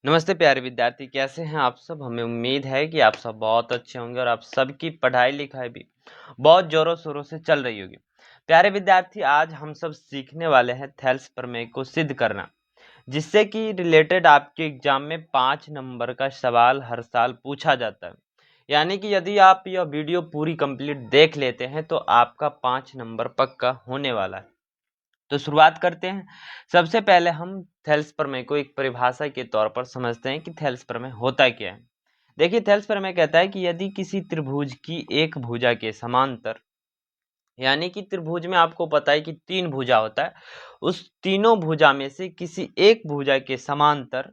नमस्ते प्यारे विद्यार्थी, कैसे हैं आप सब। हमें उम्मीद है कि आप सब बहुत अच्छे होंगे और आप सबकी पढ़ाई लिखाई भी बहुत जोरों शोरों से चल रही होगी। प्यारे विद्यार्थी, आज हम सब सीखने वाले हैं थेल्स प्रमेय को सिद्ध करना, जिससे कि रिलेटेड आपके एग्जाम में 5 नंबर का सवाल हर साल पूछा जाता है। यानी कि यदि आप यह वीडियो पूरी कंप्लीट देख लेते हैं तो आपका 5 नंबर पक्का होने वाला है। तो शुरुआत करते हैं। सबसे पहले हम थेल्स प्रमेय को एक परिभाषा के तौर पर समझते हैं कि थेल्स प्रमेय होता क्या है। देखिए, थेल्स प्रमेय कहता है कि यदि किसी त्रिभुज की एक भुजा के समांतर, यानी कि त्रिभुज में आपको पता है कि 3 भुजा होता है, उस तीनों भुजा में से किसी एक भुजा के समांतर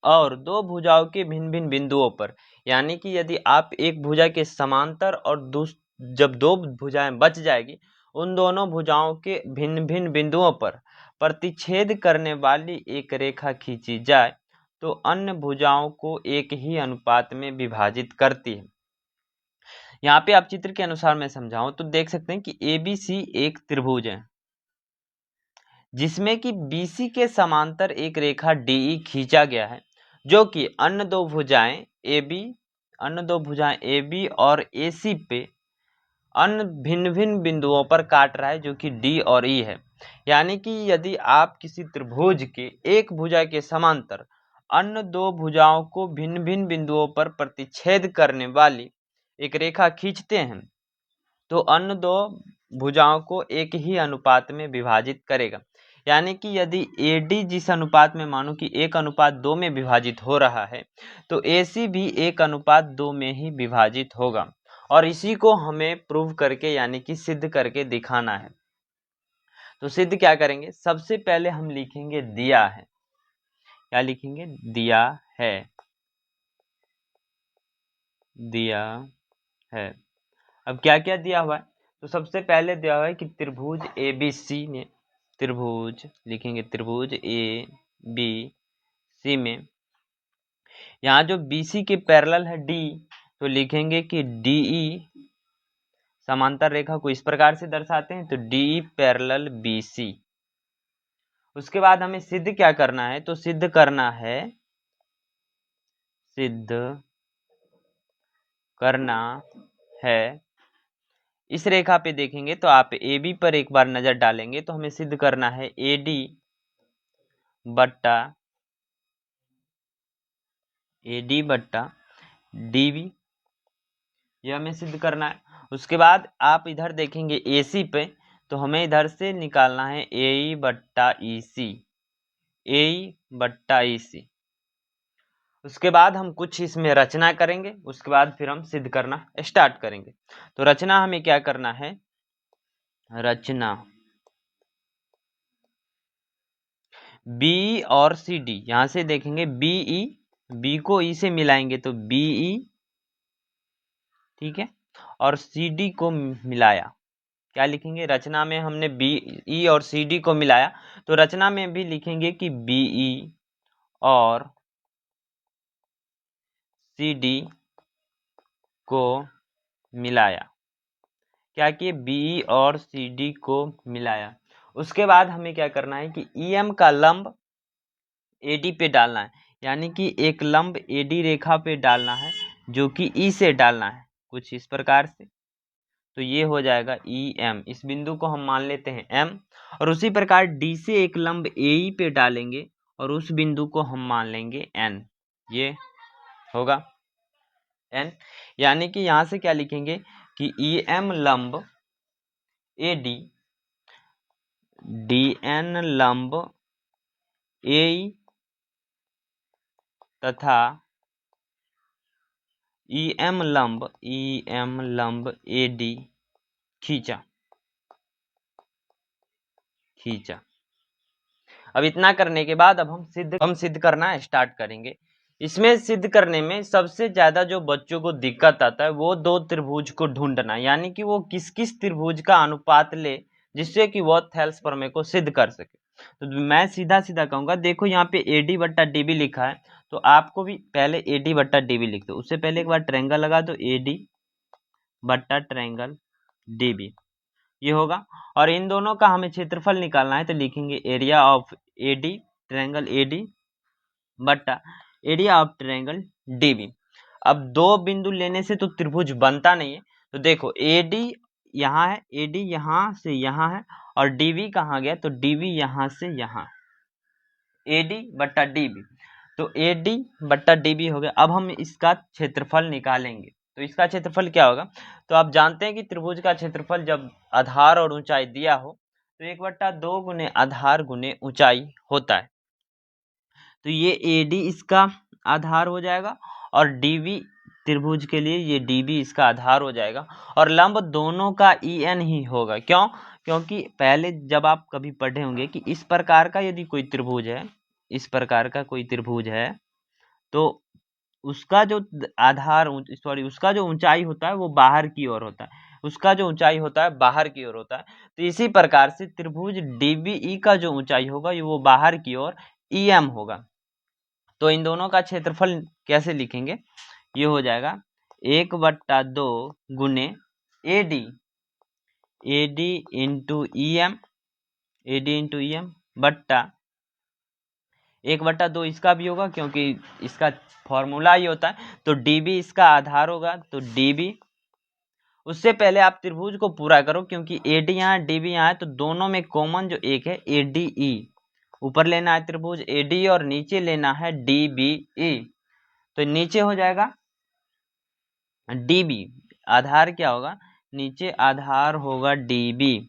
और 2 भुजाओं के भिन्न भिन्न बिंदुओं पर, यानी कि यदि आप एक भुजा के समांतर और जब 2 भुजाएं बच जाएगी, उन दोनों भुजाओं के भिन्न भिन्न बिंदुओं पर प्रतिच्छेद करने वाली एक रेखा खींची जाए तो अन्य भुजाओं को एक ही अनुपात में विभाजित करती है। यहाँ पे आप चित्र के अनुसार मैं समझाऊं तो देख सकते हैं कि ABC एक त्रिभुज है, जिसमें कि BC के समांतर एक रेखा DE खींचा गया है, जो कि अन्य दो भुजाएं AB और AC पे अन्य भिन्न भिन्न बिंदुओं पर काट रहा है, जो कि D और E है। यानी कि यदि आप किसी त्रिभुज के एक भुजा के समांतर अन्य दो भुजाओं को भिन्न भिन्न बिंदुओं पर प्रतिच्छेद करने वाली एक रेखा खींचते हैं तो अन्य दो भुजाओं को एक ही अनुपात में विभाजित करेगा। यानी कि यदि AD जिस अनुपात में मानो कि 1:2 में विभाजित हो रहा है, तो AC भी 1:2 में ही विभाजित होगा। और इसी को हमें प्रूव करके यानी कि सिद्ध करके दिखाना है। तो सिद्ध क्या करेंगे, सबसे पहले हम लिखेंगे दिया है। क्या लिखेंगे? दिया है, दिया है। अब क्या क्या दिया हुआ है, तो सबसे पहले दिया हुआ है कि त्रिभुज ABC में, त्रिभुज लिखेंगे, त्रिभुज ABC में यहाँ जो BC के पैरेलल है D, तो लिखेंगे कि DE, समांतर रेखा को इस प्रकार से दर्शाते हैं, तो DE पैरेलल BC। उसके बाद हमें सिद्ध क्या करना है, तो सिद्ध करना है, सिद्ध करना है इस रेखा पे देखेंगे तो आप AB पर एक बार नजर डालेंगे तो हमें सिद्ध करना है AD बट्टा DB, यह हमें सिद्ध करना है। उसके बाद आप इधर देखेंगे AC पे, तो हमें इधर से निकालना है AE बट्टा EC। उसके बाद हम कुछ इसमें रचना करेंगे, उसके बाद फिर हम सिद्ध करना स्टार्ट करेंगे। तो रचना हमें क्या करना है, रचना BE और CD, यहां से देखेंगे BE, B को E से मिलाएंगे तो BE, ठीक है, और CD को मिलाया। क्या लिखेंगे, रचना में हमने BE और CD को मिलाया, तो रचना में भी लिखेंगे कि BE और CD को मिलाया। क्या किए, BE और CD को मिलाया। उसके बाद हमें क्या करना है कि EM का लंब AD पे डालना है, यानी कि एक लंब AD रेखा पे डालना है जो कि E से डालना है, कुछ इस प्रकार से। तो ये हो जाएगा EM, इस बिंदु को हम मान लेते हैं M। और उसी प्रकार D से एक लंब AE पे डालेंगे और उस बिंदु को हम मान लेंगे N, ये होगा N। यानी कि यहां से क्या लिखेंगे कि EM लंब AD, DN लंब AE तथा EM लंब AD खींचा। अब इतना करने के बाद अब हम सिद्ध करना स्टार्ट करेंगे। इसमें सिद्ध करने में सबसे ज्यादा जो बच्चों को दिक्कत आता है वो दो त्रिभुज को ढूंढना, यानी कि वो किस किस त्रिभुज का अनुपात ले जिससे कि वो थेल्स प्रमेय को सिद्ध कर सके। तो मैं सीधा सीधा कहूंगा, देखो यहाँ पे AD बट्टा DB लिखा है, तो आपको भी पहले AD बट्टा DB लिख दो, उससे पहले एक बार ट्रायंगल लगा दो, AD बट्टा ट्रायंगल DB, ये होगा। और इन दोनों का हमें क्षेत्रफल निकालना है, तो लिखेंगे area of AD triangle AD बटा एरिया ऑफ ट्रायंगल डीबी। अब दो बिंदु लेने से तो त्रिभुज बनता नहीं है, तो देखो एडी यहाँ है, एडी यहाँ से यहाँ है, और डीबी कहाँ गया, तो डीबी यहाँ से यहाँ, एडी बट्टा डीबी, तो एडी बट्टा डीबी हो गया। अब हम इसका क्षेत्रफल निकालेंगे, तो इसका क्षेत्रफल क्या होगा, तो आप जानते हैं कि त्रिभुज का क्षेत्रफल जब आधार और ऊंचाई दिया हो तो 1/2 गुने आधार गुने ऊंचाई होता है। तो ये एडी इसका आधार हो जाएगा और डीबी त्रिभुज के लिए ये डीबी इसका आधार हो जाएगा, और लंब दोनों का EN ही होगा। क्यों? क्योंकि पहले जब आप कभी पढ़े होंगे कि इस प्रकार का यदि कोई त्रिभुज है, इस प्रकार का कोई त्रिभुज है, तो उसका जो आधार उसका जो ऊंचाई होता है वो बाहर की ओर होता है, उसका जो ऊंचाई होता है बाहर की ओर होता है। तो इसी प्रकार से त्रिभुज DBE का जो ऊंचाई होगा वो बाहर की ओर EM होगा। तो इन दोनों का क्षेत्रफल कैसे लिखेंगे, ये हो जाएगा 1/2 गुने AD इंटू EM, बट्टा 1/2 इसका भी होगा क्योंकि इसका फॉर्मूला ही होता है, तो DB इसका आधार होगा, तो DB। उससे पहले आप त्रिभुज को पूरा करो क्योंकि AD यहाँ DB यहाँ है, तो दोनों में कॉमन जो एक है ADE, ऊपर लेना है त्रिभुज AD और नीचे लेना है DBE। तो नीचे हो जाएगा DB, आधार क्या होगा, नीचे आधार होगा DB,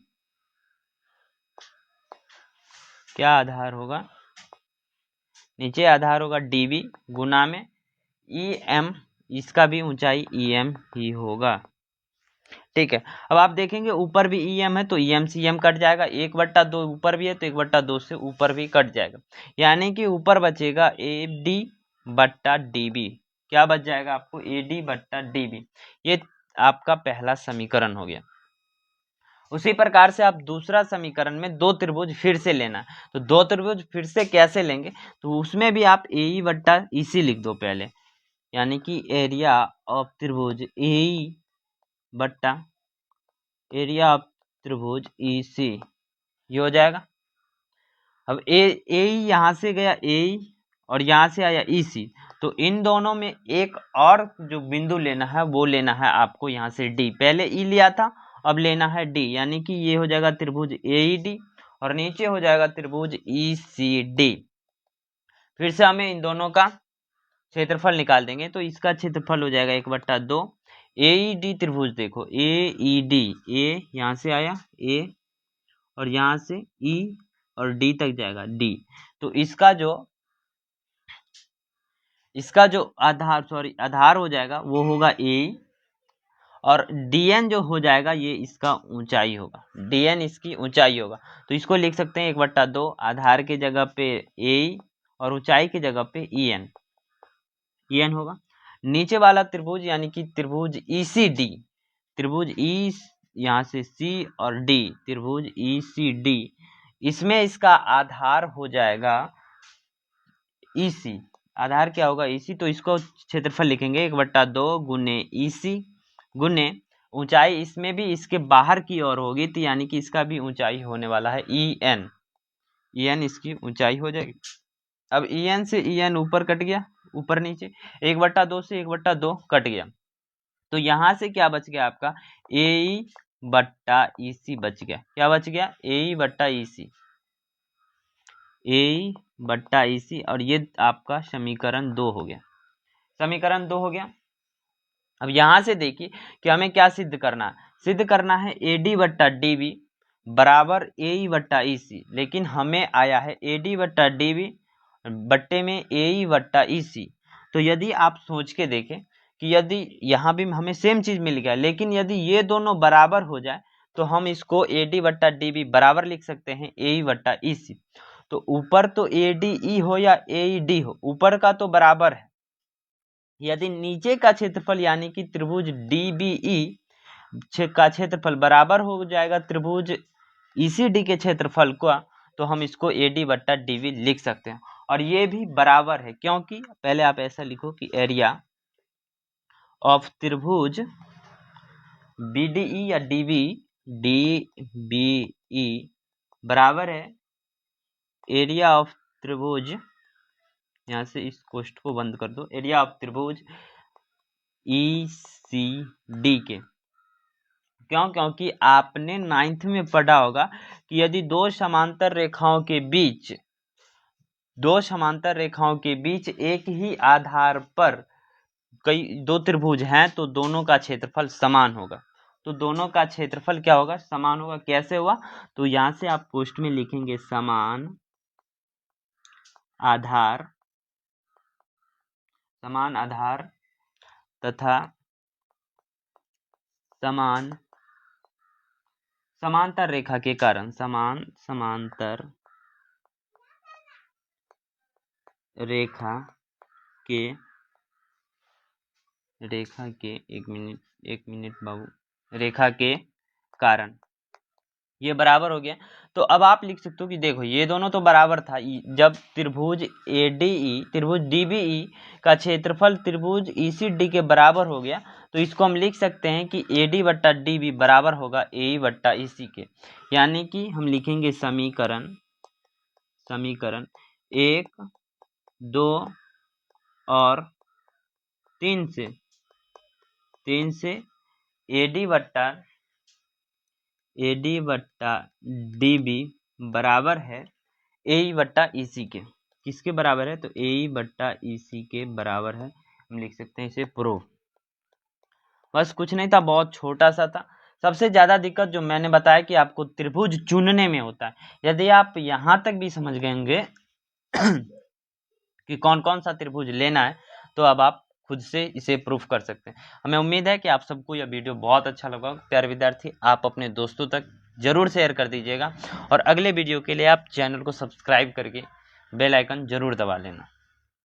क्या आधार होगा, नीचे आधार होगा DB गुना में EM, इसका भी ऊंचाई EM ही होगा। ठीक है, अब आप देखेंगे ऊपर भी EM है तो EM से EM कट जाएगा, 1/2 ऊपर भी है तो 1/2 से ऊपर भी कट जाएगा, यानी कि ऊपर बचेगा AD बट्टा DB। क्या बच जाएगा आपको, AD बट्टा DB। ये आपका पहला समीकरण हो गया। उसी प्रकार से आप दूसरा समीकरण में दो त्रिभुज फिर से लेना है, तो दो त्रिभुज फिर से कैसे लेंगे, तो उसमें भी आप AE बट्टा EC लिख दो पहले, यानी कि एरिया ऑफ त्रिभुज AE बट्टा एरिया ऑफ त्रिभुज EC, ये हो जाएगा। अब AE यहाँ से गया AE और यहाँ से आया EC, तो इन दोनों में एक और जो बिंदु लेना है वो लेना है आपको यहाँ से D, पहले E लिया था अब लेना है D, यानी कि ये हो जाएगा त्रिभुज AED और नीचे हो जाएगा त्रिभुज ECD। फिर से हमें इन दोनों का क्षेत्रफल निकाल देंगे, तो इसका क्षेत्रफल हो जाएगा 1/2। AED त्रिभुज देखो AED, A यहाँ से आया A और यहाँ से E और D तक जाएगा D, तो इसका जो आधार हो जाएगा वो होगा A, और DN जो हो जाएगा ये इसका ऊंचाई होगा, DN इसकी ऊंचाई होगा। तो इसको लिख सकते हैं 1/2, आधार के जगह पे A और ऊंचाई की जगह पे EN होगा। नीचे वाला त्रिभुज यानी कि त्रिभुज ECD, त्रिभुज E यहाँ से C और D, त्रिभुज ECD, इसमें इसका आधार हो जाएगा EC, आधार क्या होगा EC, तो इसको क्षेत्रफल लिखेंगे 1/2 गुने EC गुने ऊंचाई इसमें भी इसके बाहर की ओर होगी, तो यानी कि इसका भी ऊंचाई होने वाला है EN इसकी ऊंचाई हो जाएगी। अब EN से EN ऊपर कट गया, ऊपर नीचे 1/2 से 1/2 कट गया, तो यहां से क्या बच गया आपका AE बट्टा EC बच गया। क्या बच गया, AE बट्टा EC, AE बट्टा EC, और ये आपका समीकरण 2 हो गया, समीकरण 2 हो गया। अब यहां से देखिए कि हमें क्या सिद्ध करना है, सिद्ध करना है AD बट्टा DB बराबर AE बट्टा EC, लेकिन हमें आया है AD बट्टा DB बट्टे में AE बट्टा EC। तो यदि आप सोच के देखें कि यदि यहाँ भी हमें सेम चीज मिल गया, लेकिन यदि ये दोनों बराबर हो जाए तो हम इसको AD बट्टा DB बराबर लिख सकते हैं AE बट्टा EC। तो ऊपर तो ADE हो या AED हो, ऊपर का तो बराबर है, यदि नीचे का क्षेत्रफल यानी कि त्रिभुज DBE का क्षेत्रफल बराबर हो जाएगा त्रिभुज ECD के क्षेत्रफल का, तो हम इसको AD बट्टा DB लिख सकते हैं, और ये भी बराबर है क्योंकि पहले आप ऐसा लिखो कि एरिया ऑफ त्रिभुज BDE या DBE बराबर है एरिया ऑफ त्रिभुज यहाँ से इस कोष्ठ को बंद कर दो। एरिया ऑफ त्रिभुज ECD के, क्यों? क्योंकि आपने 9th में पढ़ा होगा कि यदि दो समांतर रेखाओं के बीच एक ही आधार पर दो त्रिभुज हैं तो दोनों का क्षेत्रफल समान होगा। तो दोनों का क्षेत्रफल क्या होगा? समान होगा। कैसे हुआ? तो यहां से आप पोस्ट में लिखेंगे समान आधार तथा समांतर रेखा के कारण समांतर रेखा के एक मिनट बाबू, रेखा के कारण ये बराबर हो गया। तो अब आप लिख सकते हो कि देखो ये दोनों तो बराबर था। जब त्रिभुज DBE का क्षेत्रफल त्रिभुज ECD के बराबर हो गया तो इसको हम लिख सकते हैं कि AD बट्टा DB बराबर होगा AE बट्टा EC के। यानी कि हम लिखेंगे समीकरण 1, 2 और 3 से AD बट्टा DB बराबर है AE बट्टा EC के। किसके बराबर है? तो AE बट्टा EC के बराबर है। हम लिख सकते हैं इसे प्रूफ। बस कुछ नहीं था, बहुत छोटा सा था। सबसे ज्यादा दिक्कत जो मैंने बताया कि आपको त्रिभुज चुनने में होता है। यदि आप यहां तक भी समझ गए होंगे कि कौन कौन सा त्रिभुज लेना है तो अब आप खुद से इसे प्रूफ कर सकते हैं। हमें उम्मीद है कि आप सबको यह वीडियो बहुत अच्छा लगा। प्यारे विद्यार्थी, आप अपने दोस्तों तक जरूर शेयर कर दीजिएगा और अगले वीडियो के लिए आप चैनल को सब्सक्राइब करके बेल आइकन जरूर दबा लेना।